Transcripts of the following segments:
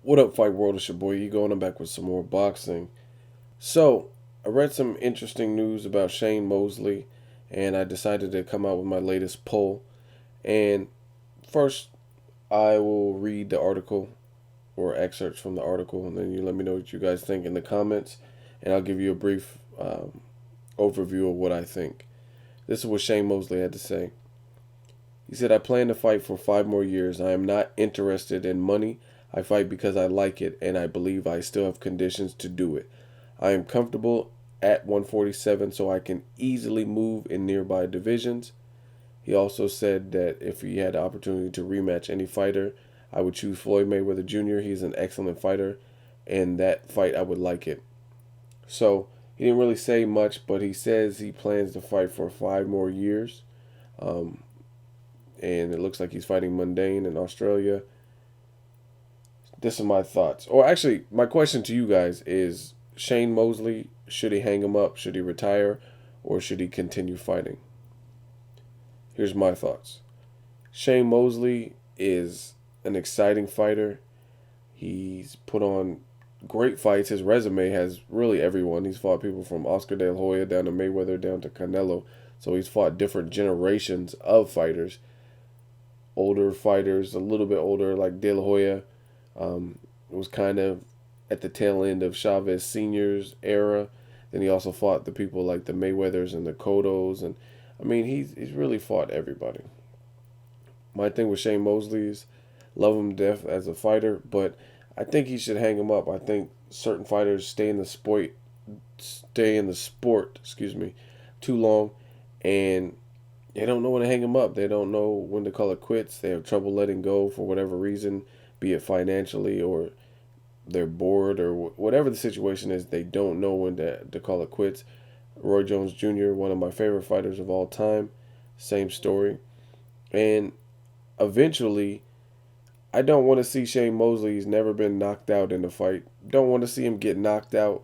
What up, Fight World? It's your boy Ego, and I'm back with some more boxing. So, I read some interesting news about Shane Mosley, and I decided to come out with my latest poll. And first, I will read the article or excerpts from the article, and then you let me know what you guys think in the comments, and I'll give you a brief overview of what I think. This is what Shane Mosley had to say. He said, I plan to fight for 5 more years. I am not interested in money. I fight because I like it, and I believe I still have conditions to do it. I am comfortable at 147, so I can easily move in nearby divisions. He also said that if he had the opportunity to rematch any fighter, I would choose Floyd Mayweather Jr. He's an excellent fighter, and that fight I would like it. So he didn't really say much, but he says he plans to fight for 5 more years. Um, and it looks like he's fighting Mundane in Australia. This is my thoughts. Or actually, my question to you guys is Shane Mosley, should he hang him up? Should he retire? Or should he continue fighting? Here's my thoughts. Shane Mosley is an exciting fighter. He's put on great fights. His resume has really everyone. He's fought people from Oscar De La Hoya down to Mayweather down to Canelo. So he's fought different generations of fighters. Older fighters, a little bit older, like De La Hoya. It was kind of at the tail end of Chavez Sr.'s era. Then he also fought the people like the Mayweathers and the Cottos. And I mean, he's really fought everybody. My thing with Shane Mosley is love him to death as a fighter, but I think he should hang him up. I think certain fighters stay in the sport, too long, and they don't know when to hang him up. They don't know when to call it quits. They have trouble letting go for whatever reason, be it financially or they're bored or whatever the situation is. They don't know when to call it quits. Roy Jones Jr., one of my favorite fighters of all time, same story. And eventually, I don't want to see Shane Mosley. He's never been knocked out in a fight. Don't want to see him get knocked out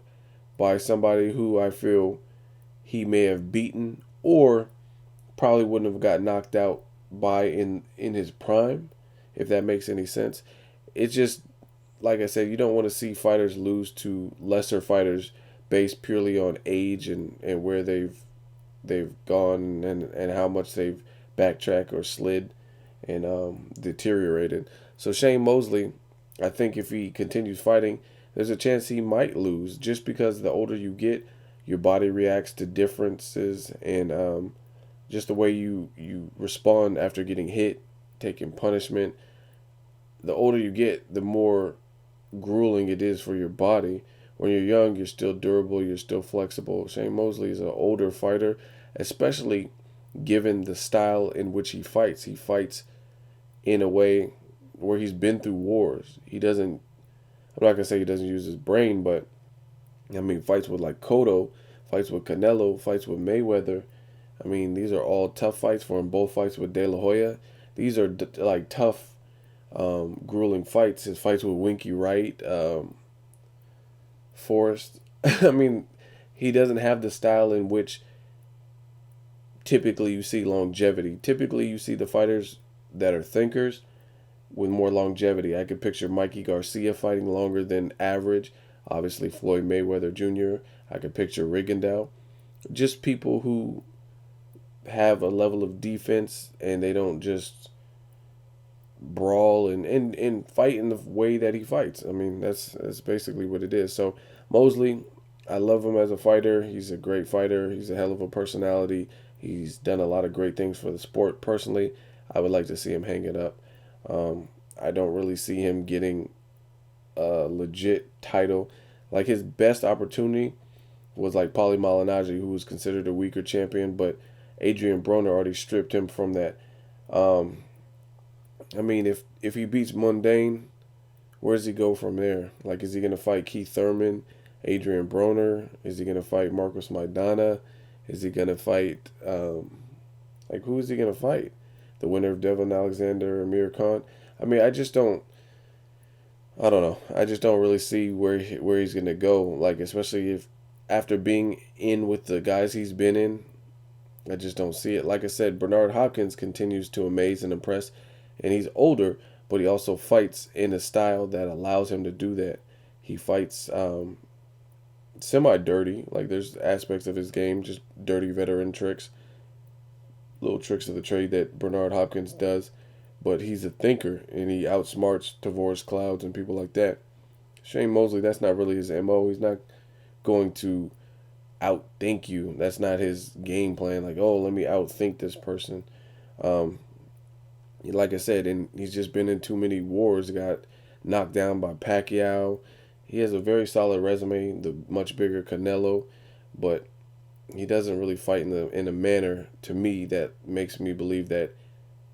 by somebody who I feel he may have beaten or probably wouldn't have got knocked out by in his prime, if that makes any sense. It's just like I said, you don't want to see fighters lose to lesser fighters based purely on age and where they've gone and how much they've backtracked or slid and deteriorated. So Shane Mosley, I think if he continues fighting, there's a chance he might lose just because the older you get, your body reacts to differences and just the way you respond after getting hit, taking punishment. The older you get, the more grueling it is for your body. When you're young, you're still durable, you're still flexible. Shane Mosley is an older fighter, especially given the style in which he fights. He fights in a way where he's been through wars. He doesn't, I'm not going to say he doesn't use his brain, but I mean, fights with like Cotto, fights with Canelo, fights with Mayweather. I mean, these are all tough fights for him. Both fights with De La Hoya. These are like tough, grueling fights. His fights with Winky Wright, Forrest. I mean, he doesn't have the style in which typically you see longevity. Typically, you see the fighters that are thinkers with more longevity. I could picture Mikey Garcia fighting longer than average. Obviously, Floyd Mayweather Jr. I could picture Rigondeaux. Just people who have a level of defense and they don't just brawl and fight in the way that he fights. I mean, that's basically what it is. So Mosley, I love him as a fighter. He's a great fighter. He's a hell of a personality. He's done a lot of great things for the sport. Personally, I would like to see him hang it up. I don't really see him getting a legit title. Like his best opportunity was like Paulie Malignaggi, who was considered a weaker champion, but Adrian Broner already stripped him from that. Um, I mean, if he beats Mundane, where does he go from there? Like, is he gonna fight Keith Thurman, Adrian Broner? Is he gonna fight Marcos Maidana? Is he gonna fight like who is he gonna fight? The winner of Devon Alexander, Amir Khan? I mean, I just don't. I don't know. I just don't really see where he's gonna go. Like, especially if after being in with the guys he's been in, I just don't see it. Like I said, Bernard Hopkins continues to amaze and impress, and he's older, but he also fights in a style that allows him to do that. He fights semi dirty. Like there's aspects of his game, just dirty veteran tricks, little tricks of the trade that Bernard Hopkins does. But he's a thinker and he outsmarts Tavoris Clouds and people like that. Shane Mosley, that's not really his MO. He's not going to outthink you. That's not his game plan. Like, oh, let me outthink this person. Um, like I said, and he's just been in too many wars. Got knocked down by Pacquiao. He has a very solid resume, the much bigger Canelo, but he doesn't really fight in a manner to me that makes me believe that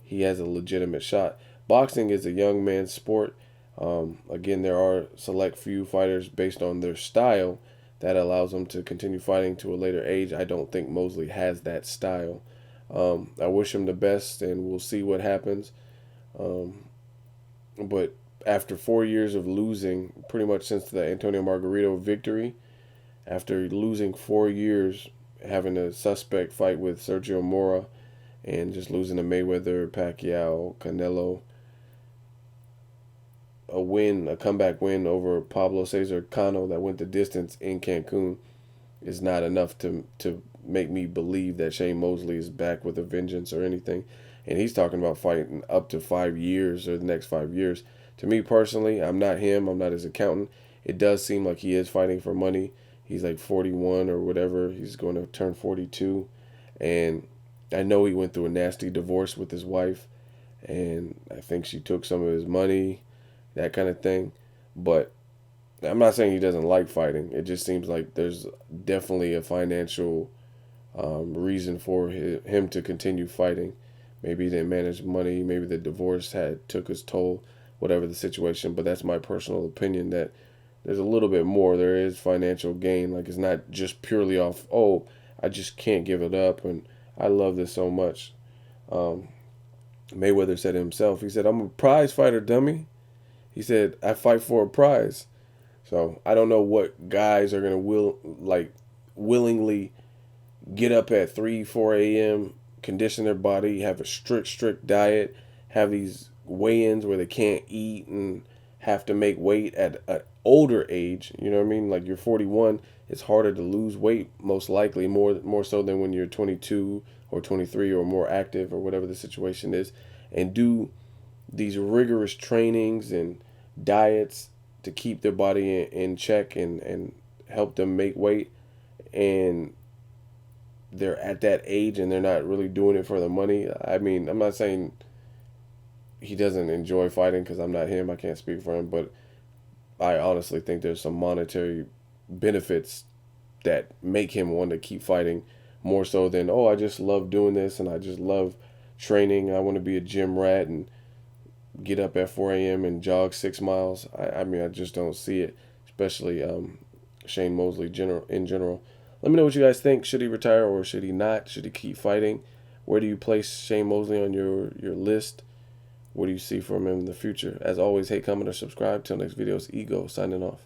he has a legitimate shot. Boxing is a young man's sport. Again, there are select few fighters based on their style that allows them to continue fighting to a later age. I don't think Mosley has that style. I wish him the best, and we'll see what happens. But after 4 years of losing, pretty much since the Antonio Margarito victory, after losing 4 years, having a suspect fight with Sergio Mora, and just losing to Mayweather, Pacquiao, Canelo, a comeback win over Pablo Cesar Cano that went the distance in Cancun is not enough to make me believe that Shane Mosley is back with a vengeance or anything. And he's talking about fighting up to 5 years or the next 5 years. To me personally, I'm not him. I'm not his accountant. It does seem like he is fighting for money. He's like 41 or whatever. He's going to turn 42. And I know he went through a nasty divorce with his wife. And I think she took some of his money, that kind of thing. But I'm not saying he doesn't like fighting. It just seems like there's definitely a financial reason for him to continue fighting. Maybe he didn't manage money. Maybe the divorce took his toll, whatever the situation. But that's my personal opinion that there's a little bit more. There is financial gain. Like it's not just purely off, oh, I just can't give it up. And I love this so much. Mayweather said himself, he said, I'm a prize fighter, dummy. He said, I fight for a prize. So I don't know what guys are gonna willingly get up at 3, 4 a.m., condition their body, have a strict diet, have these weigh-ins where they can't eat and have to make weight at an older age. You know what I mean? Like you're 41, it's harder to lose weight, most likely, more so than when you're 22 or 23 or more active or whatever the situation is, and do these rigorous trainings and diets to keep their body in check and help them make weight. And they're at that age and they're not really doing it for the money. I mean, I'm not saying he doesn't enjoy fighting because I'm not him. I can't speak for him. But I honestly think there's some monetary benefits that make him want to keep fighting more so than, oh, I just love doing this and I just love training. I want to be a gym rat and get up at 4 a.m. and jog 6 miles. I mean, I just don't see it, especially Shane Mosley in general. Let me know what you guys think. Should he retire or should he not? Should he keep fighting? Where do you place Shane Mosley on your list? What do you see from him in the future? As always, hate, comment, or subscribe. Till next video, it's Ego signing off.